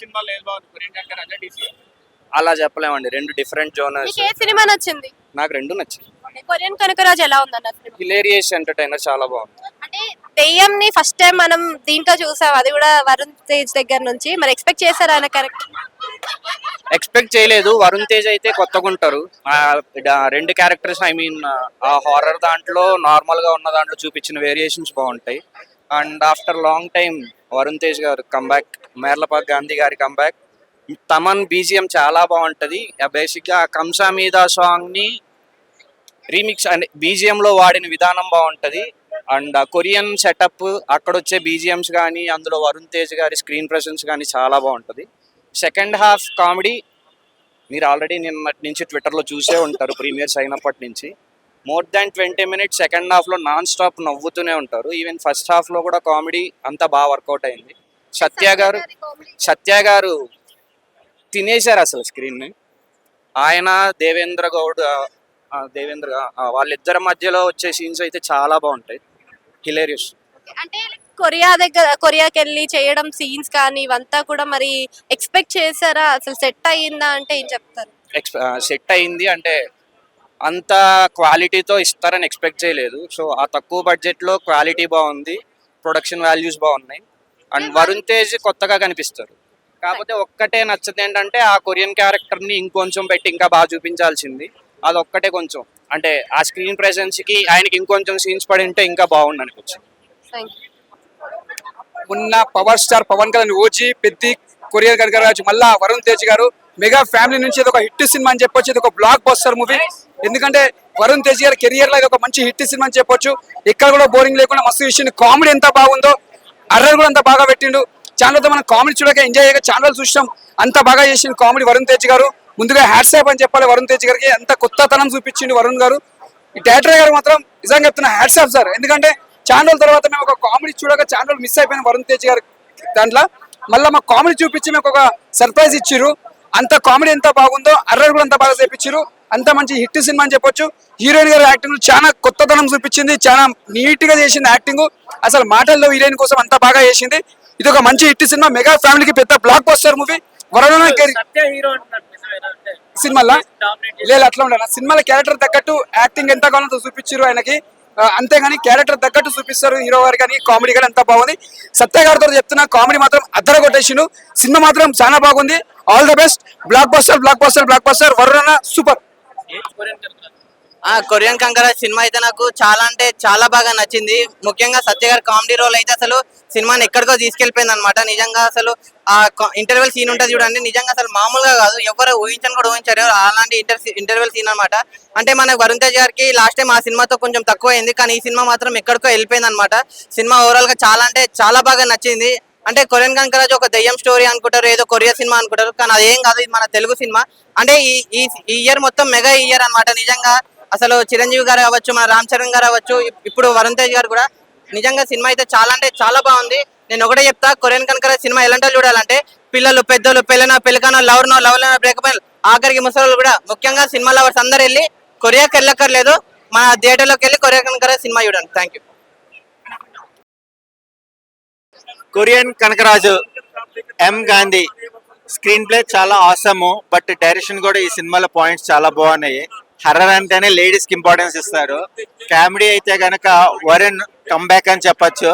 సినిమాలు ఏది బాగుంది, కొరియన్ కంటే డీసీ? అలా చెప్పలేమండి, రెండు డిఫరెంట్ జోనర్స్. మీకు ఏ సినిమా నచ్చింది? నాకు రెండు నచ్చింది. కొరియన్ కనకరాజు ఎలా ఉందన్న సినిమా? హిలేరియస్ ఎంటర్టైనర్, చాలా బాగుంది. అంటే దెయ్యంని ఫస్ట్ టైం మనం దీంట్లో చూసాం, అది కూడా వరుణ్ తేజ్ దగ్గర నుంచి. మరి ఎక్స్పెక్ట్ చేశారా ఆయన క్యారెక్టర్? ఎక్స్పెక్ట్ చేయలేదు. వరుణ్ తేజ్ అయితే కొత్తగా ఉంటారు. రెండు క్యారెక్టర్స్, ఐ మీన్ ఆ హారర్ దాంట్లో నార్మల్ గా ఉన్న దాంట్లో చూపించిన వేరియేషన్స్ బాగుంటాయి. And after long time Varun Tej గారు కంబ్యాక్, మేర్లపాక్ గాంధీ గారి కంబ్యాక్. తమన్ బీజిఎం చాలా బాగుంటది. బేసిక్ గా కంసా మీద సాంగ్ ని రీమిక్స్ అండ్ బీజిఎం లో వాడిన విధానం బాగుంటది. అండ్ కొరియన్ సెటప్, అక్కడ వచ్చే బీజిఎంస్ కానీ, అందులో వరుణ్ తేజ్ గారి స్క్రీన్ ప్రెసెన్స్ కానీ చాలా బాగుంటది. సెకండ్ హాఫ్ కామెడీ మీరు ఆల్రెడీ నిన్నటి నుంచి ట్విట్టర్లో చూసే ఉంటారు, ప్రీమియర్స్ అయినప్పటి నుంచి. మోర్ దాన్ 20 minutes సెకండ్ హాఫ్లో నాన్ స్టాప్ నవ్వుతూనే ఉంటారు. ఈవెన్ ఫస్ట్ హాఫ్లో కూడా కామెడీ అంతా బాగా వర్కౌట్ అయింది. సత్య గారు తినేశారు అసలు స్క్రీన్ని. ఆయన దేవేంద్ర వాళ్ళిద్దరి మధ్యలో వచ్చే సీన్స్ అయితే చాలా బాగుంటాయి. హిలేరియస్. అంటే కొరియాకి వెళ్ళి చేయడం సీన్స్ కానీ ఇవంతా కూడా మరి ఎక్స్పెక్ట్ చేశారా? అసలు సెట్ అయ్యిందా అంటే ఏం చెప్తారు? సెట్ అయింది అంటే అంత క్వాలిటీతో ఇస్తారని ఎక్స్పెక్ట్ చేయలేదు. సో ఆ తక్కువ బడ్జెట్లో క్వాలిటీ బాగుంది, ప్రొడక్షన్ వాల్యూస్ బాగున్నాయి. అండ్ వరుణ్ తేజ్ కొత్తగా కనిపిస్తారు. కాకపోతే ఒక్కటే నచ్చదు ఏంటంటే ఆ కొరియన్ క్యారెక్టర్ని ఇంకొంచెం పెట్టి ఇంకా బాగా చూపించాల్సింది. అదొక్కటే కొంచెం, అంటే ఆ స్క్రీన్ ప్రెసెన్స్కి ఆయనకి ఇంకొంచెం సీన్స్ పడి ఉంటే ఇంకా బాగుంది అనిపించింది. ఉన్న power star Pawan Kalyan OG Peddi Korean Kanakaraju, మళ్ళా వరుణ్ తేజ్ గారు మెగా ఫ్యామిలీ నుంచి ఇది ఒక హిట్ సినిమా అని చెప్పొచ్చు. ఇది ఒక బ్లాక్ బస్టర్ మూవీ. ఎందుకంటే వరుణ్ తేజ్ గారి కెరియర్ లో ఇది ఒక మంచి హిట్ సినిమా అని చెప్పొచ్చు. ఇక్కడ కూడా బోరింగ్ లేకుండా మస్తు చేసిండు. కామెడీ ఎంత బాగుందో, అర్రర్ కూడా అంత బాగా పెట్టిండు. ఛానల్తో మనం కామెడీ చూడక ఎంజాయ్ చేయక ఛానల్ చూసాం. అంత బాగా చేసిండు కామెడీ వరుణ్ తేజ్ గారు. ముందుగా హ్యాట్సాప్ అని చెప్పాలి వరుణ్ తేజ్ గారికి. అంత కొత్తతనం చూపించిండు వరుణ్ గారు. ఈ డైరెక్టర్ గారు మాత్రం నిజంగా చెప్తున్నా హ్యాట్సాప్ సార్. ఎందుకంటే ఛానల్ తర్వాత మేము ఒక కామెడీ చూడక ఛానల్ మిస్ అయిపోయిన వరుణ్ తేజ్ గారి దాంట్లో మళ్ళీ మా కామెడీ చూపించి మాకు ఒక సర్ప్రైజ్ ఇచ్చిర్రు. అంత కామెడీ ఎంత బాగుందో, అర్రర్ కూడా అంత బాగా చేపించారు. అంత మంచి హిట్ సినిమా అని చెప్పొచ్చు. హీరోయిన్ గారి యాక్టింగ్ చాలా కొత్తదనం చూపించింది, చాలా నీట్ గా చేసింది యాక్టింగ్. అసలు మాటల్లో హీరోయిన్ కోసం అంత బాగా చేసింది. ఇది ఒక మంచి హిట్ సినిమా, మెగా ఫ్యామిలీకి పెద్ద బ్లాక్ బస్టర్ మూవీ. వరుణ సినిమాలో లేదు అట్లా ఉండాలి. సినిమాల క్యారెక్టర్ తగ్గట్టు యాక్టింగ్ ఎంత కావాలో చూపించారు ఆయనకి. అంతేగాని క్యారెక్టర్ తగ్గట్టు చూపిస్తారు హీరో గారు. కానీ కామెడీ కానీ అంతా బాగుంది. సత్య గారితో చెప్తున్నా కామెడీ మాత్రం అద్దర కొట్టేసిండు. సినిమా మాత్రం చాలా బాగుంది. All the best. Blockbuster Varun super. Korean కంకరాజ్ cinema అయితే నాకు చాలా అంటే చాలా బాగా నచ్చింది. ముఖ్యంగా సత్య గారి కామెడీ రోల్ అయితే అసలు సినిమాని ఎక్కడికో తీసుకెళ్లిపోయింది అనమాట. నిజంగా అసలు ఆ ఇంటర్వెల్ సీన్ ఉంటుంది చూడండి, నిజంగా అసలు మామూలుగా కాదు, ఎవరు ఊహించని కూడా ఊహించారు అలాంటి ఇంటర్వెల్ సీన్ అనమాట. అంటే మన వరుణ్ తేజ్ గారికి లాస్ట్ టైం ఆ సినిమాతో కొంచెం తక్కువ అయింది, కానీ ఈ సినిమా మాత్రం ఎక్కడికో వెళ్ళిపోయింది అనమాట. సినిమా ఓవరాల్ గా చాలా అంటే చాలా బాగా నచ్చింది. అంటే కొరియన్ కంకరాజ్ ఒక దెయ్యం స్టోరీ అనుకుంటారు, ఏదో కొరియా సినిమా అనుకుంటారు, కానీ అదేం కాదు, ఇది మన తెలుగు సినిమా. అంటే ఈ ఇయర్ మొత్తం మెగా ఇయర్ అనమాట. నిజంగా అసలు చిరంజీవి గారు అవ్వచ్చు, మన రామ్ చరణ్ గారు అవ్వచ్చు, ఇప్పుడు వరుణ్ తేజ్ గారు కూడా. నిజంగా సినిమా అయితే చాలా అంటే చాలా బాగుంది. నేను ఒకటే చెప్తా, కొరియన్ కంకరాజ్ సినిమా ఎలాంటి చూడాలంటే పిల్లలు, పెద్దలు, పెళ్ళికనో లవర్నో బ్రేకప్ ఆఖరికి ముసలు కూడా, ముఖ్యంగా సినిమా లవర్స్ అందరు వెళ్ళి కొరియాకి వెళ్ళక్కర్లేదు, మన థియేటర్లోకి వెళ్ళి కొరియన్ కంకరాజ్ సినిమా చూడండి. Thank you. Korean Kanakaraju Gandhi screenplay చాలా ఆసము, బట్ డైరెక్షన్ కూడా ఈ సినిమాలో పాయింట్స్ చాలా బాగున్నాయి. హర్రర్ అంటేనే లేడీస్ కి ఇంపార్టెన్స్ ఇస్తారు. కామెడీ అయితే కనుక వరుణ్ కంబ్యాక్ అని చెప్పొచ్చు.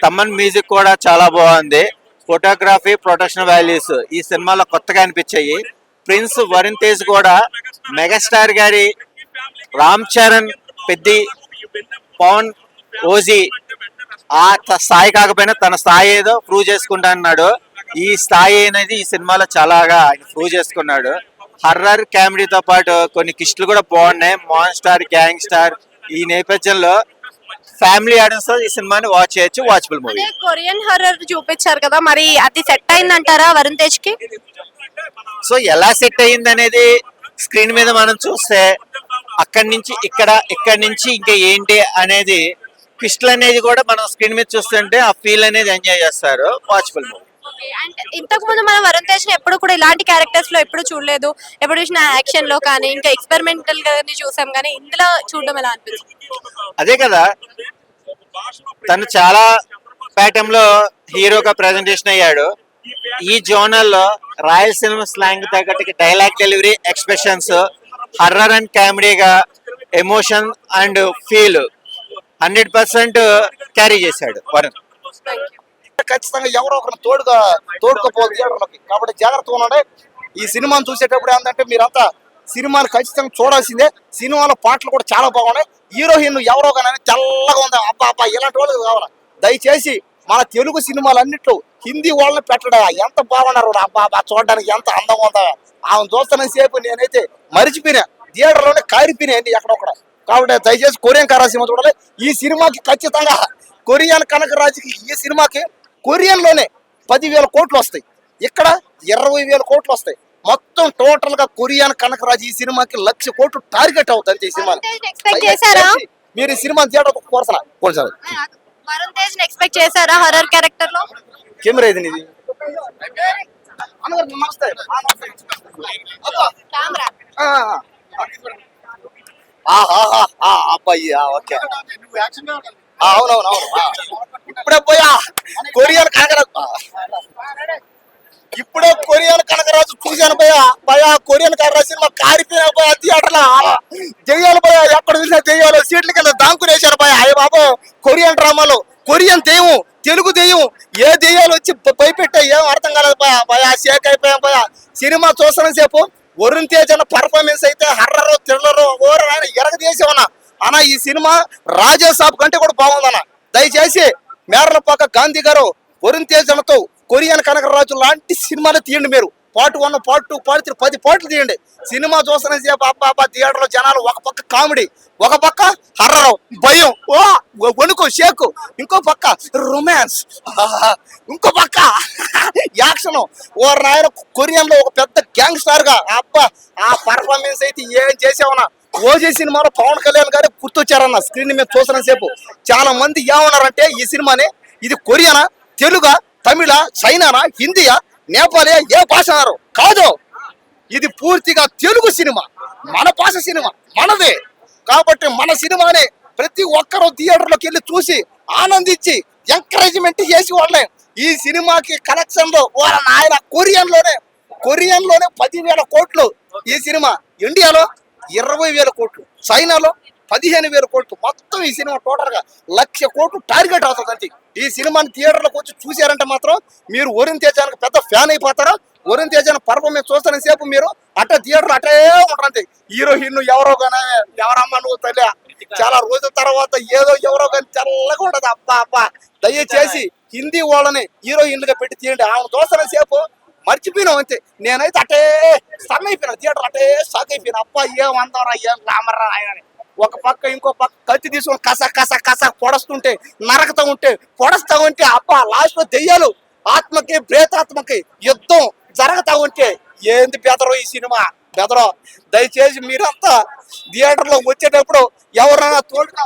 తమన్ మ్యూజిక్ కూడా చాలా బాగుంది. ఫోటోగ్రఫీ, ప్రొడక్షన్ వాల్యూస్ ఈ సినిమాలో కొత్తగా అనిపించాయి. ప్రిన్స్ వరుణ్ తేజ్ కూడా మెగాస్టార్ గారి రామ్ చరణ్, పెద్ది, పవన్, ఓజీ ఆ స్థాయి కాకపోయినా తన స్థాయి ఏదో ప్రూవ్ చేసుకుంటా అన్నాడు. ఈ స్థాయి అనేది ఈ సినిమాలో చాలాగా ప్రూవ్ చేసుకున్నాడు. హర్రర్ కామెడీతో పాటు కొన్ని కిస్టులు కూడా బాగున్నాయి. మాన్స్టార్, గ్యాంగ్ స్టార్ ఈ నేపథ్యంలో ఫ్యామిలీ ఆడియన్స్ ఈ సినిమాని వాచ్ చేయొచ్చు. Watchable movie. కొరియన్ హర్రర్ చూపించారు కదా, మరి అది సెట్ అయిందంటారా వరుణ్ తేజ్ కి? సో ఎలా సెట్ అయింది అనేది స్క్రీన్ మీద మనం చూస్తే అక్కడి నుంచి ఇక్కడి నుంచి ఇంకా ఏంటి అనేది ట్విస్ట్లు అనేది కూడా మనం స్క్రీన్ మీద చూస్తుంటే ఆ ఫీల్ అనేది ఎంజాయ్ చేస్తారు. Watchable movie. ఇంతకు ముందు మనం వరుణ్ తేజ్ ఎప్పుడు కూడా ఇలాంటి క్యారెక్టర్స్ లో ఎప్పుడు చూడలేదు. ఎప్పుడు చూసిన యాక్షన్ లో కానీ ఇంకా ఎక్స్పెరిమెంటల్ గా చూసాం, కానీ ఇందులో చూడడం ఎలా అనిపిస్తుంది? అదే కదా, తను చాలా ప్యాటర్న్ లో హీరోగా ప్రెజెంటేషన్ అయ్యాడు. ఈ జోనర్ లో రాయలసీమ స్లాంగ్ తగ్గట్టుకి dialogue delivery, expressions, horror and కామెడీగా ఎమోషన్ అండ్ ఫీల్ 100% క్యారీ చేశాడు వరుణ్. ఖచ్చితంగా ఎవరో ఒకరు తోడుకోపోదు థియేటర్లోకి. కాబట్టి జాగ్రత్తగా ఉండండి. ఈ సినిమాను చూసేటప్పుడు ఏంటంటే మీరంతా సినిమాను ఖచ్చితంగా చూడాల్సిందే. సినిమాలో పాటలు కూడా చాలా బాగున్నాయి. హీరోయిన్ ఎవరో కానీ తెల్లగా ఉంది, అబ్బా అబ్బా ఇలాంటి వాళ్ళు కావాలి. దయచేసి మన తెలుగు సినిమాలు అన్నిట్లో హిందీ వాళ్ళని పెట్టడా, ఎంత బాగున్నారు అబ్బా అబ్బా, చూడడానికి ఎంత అందంగా ఉందా. ఆమె చూస్తున్న సేపు నేనైతే మరిచిపోయినా, థియేటర్లోనే కారిపోయినాయి ఎక్కడొక్కడ. కాబట్టి దయచేసి కొరియన్ కనకరాజు సినిమా చూడాలి. ఈ సినిమాకి ఖచ్చితంగా కొరియన్ కనకరాజుకి ఈ సినిమాకి కొరియన్లోనే 10,000 కోట్లు వస్తాయి, ఇక్కడ 20,000 కోట్లు వస్తాయి. మొత్తం టోటల్ గా కొరియన్ కనకరాజు ఈ సినిమాకి 1,00,000 కోట్లు టార్గెట్ అవుతుంది అంతే. ఈ సినిమా ఎక్స్పెక్ట్ చేశారా? మీరు ఈ సినిమా థియేటర్ కోర్సరా కొంచెం వరుణ్ తేజ్ ఎక్స్పెక్ట్ చేశారా హర్రర్ క్యారెక్టర్ లో? కెమెరా ఇది నీది. అన్నగారు నమస్తే. కెమెరా అబ్బాయి ఓకే. అవునవును. ఇప్పుడే పోయా కొరియన్ కనకరాజు, ఇప్పుడే కొరియన్ కనకరాజు చూశాను భయ కొరియన్ కనకరాజు సినిమా కారిపోయినా భయ థియేటర్ లో దెయ్యాలు భయ, ఎక్కడ చూసినా దెయ్యాలు, సీట్ల కింద దాంకునేశారు భయ. అయ్య బాబు కొరియన్ డ్రామాలో కొరియన్ దెయ్యం, తెలుగు దెయ్యం, ఏ దెయ్యాలు వచ్చి భయపెట్టా ఏం అర్థం కాలేదు భయ. షేక్ అయిపోయాం భయ. సినిమా చూస్తున్న సేపు వరుణ్ తేజ్ అన్న పర్ఫార్మెన్స్ అయితే హర్రర్ థ్రిల్లర్ ఓవర్ ఆయన ఎరగదీసేవన్నా అన్న. ఈ సినిమా రాజాసాబ్ కంటే కూడా బాగుందన్న. దయచేసి మేరలపాక గాంధీ గారు వరుణ్ తేజ్ అన్నతో కొరియన్ కనకరాజు లాంటి సినిమాలు తీయండి. మీరు పార్ట్ 1, పార్ట్ 2, పార్ట్ 3 10 పార్ట్లు తీయండి. సినిమా చూస్తున్న సేపు అబ్బా థియేటర్ లో జనాలు ఒక పక్క కామెడీ, ఒక పక్క హర్రర్ భయం, వణుకు షేకు, ఇంకో పక్క రొమాన్స్, ఇంకో పక్క యాక్షన్. ఓ నాయన కొరియన్ లో ఒక పెద్ద గ్యాంగ్ స్టార్ గా అబ్బా ఆ పర్ఫార్మెన్స్ అయితే ఏం చేసావన్నా. ఓజీ సినిమాలో పవన్ కళ్యాణ్ గారు గుర్తొచ్చారన్న. స్క్రీన్ మీద చూసిన సేపు చాలా మంది ఏమన్నారంటే ఈ సినిమాని ఇది కొరియనా, తెలుగా, తమిళ, చైనానా, హిందీయా, నేపాలియా, ఏ భాష అన్నారు. కాదు, ఇది పూర్తిగా తెలుగు సినిమా, మన భాష సినిమా మనదే. కాబట్టి మన సినిమాని ప్రతి ఒక్కరూ థియేటర్లోకి వెళ్ళి చూసి ఆనందించి ఎంకరేజ్మెంట్ చేసి వాళ్ళే. ఈ సినిమాకి కలెక్షన్ లో ఆయన కొరియన్ లోనే 10,000 కోట్లు ఈ సినిమా, ఇండియాలో 20,000 కోట్లు, చైనాలో 15,000 కోట్లు. మొత్తం ఈ సినిమా టోటల్ గా 1,00,000 కోట్లు టార్గెట్ అవుతుంది అంతే. ఈ సినిమాని థియేటర్లోకి వచ్చి చూసారంటే మాత్రం మీరు వరుణ్ తేజానికి పెద్ద ఫ్యాన్ అయిపోతారు. వరుణ్ తేజ్ పర్ఫార్మెన్స్ చూస్తున్న సేపు మీరు అట్టే థియేటర్ అట్టే ఉంటారు. హీరోయిన్ ఎవరో కానీ ఎవరమ్మా నువ్వు తల్లి, చాలా రోజుల తర్వాత ఏదో ఎవరో కానీ చల్లగా ఉండదు. అబ్బా దయచేసి హిందీ వాళ్ళని హీరోయిన్లుగా పెట్టి తీయండి. ఆమె చూస్తున్న సేపు మర్చిపోయినాం అంతే. నేనైతే అట్టే స్టన్ అయిపోయినా, థియేటర్ అట్టే షాక్ అయిపోయినా. అబ్బా ఏం అందరా, ఏం గ్లామర్ ఆయన. ఒక పక్క ఇంకో పక్క కత్తి తీసుకొని కస పొడస్తుంటే, నరకతా ఉంటే అబ్బా లాస్ట్ లో దెయ్యాలు ఆత్మకి ప్రేతాత్మకి యుద్ధం జరగతా ఉంటే ఏంది బెదరో ఈ సినిమా బెదరో. దయచేసి మీరంతా థియేటర్ లో వచ్చేటప్పుడు ఎవరైనా తోడుగా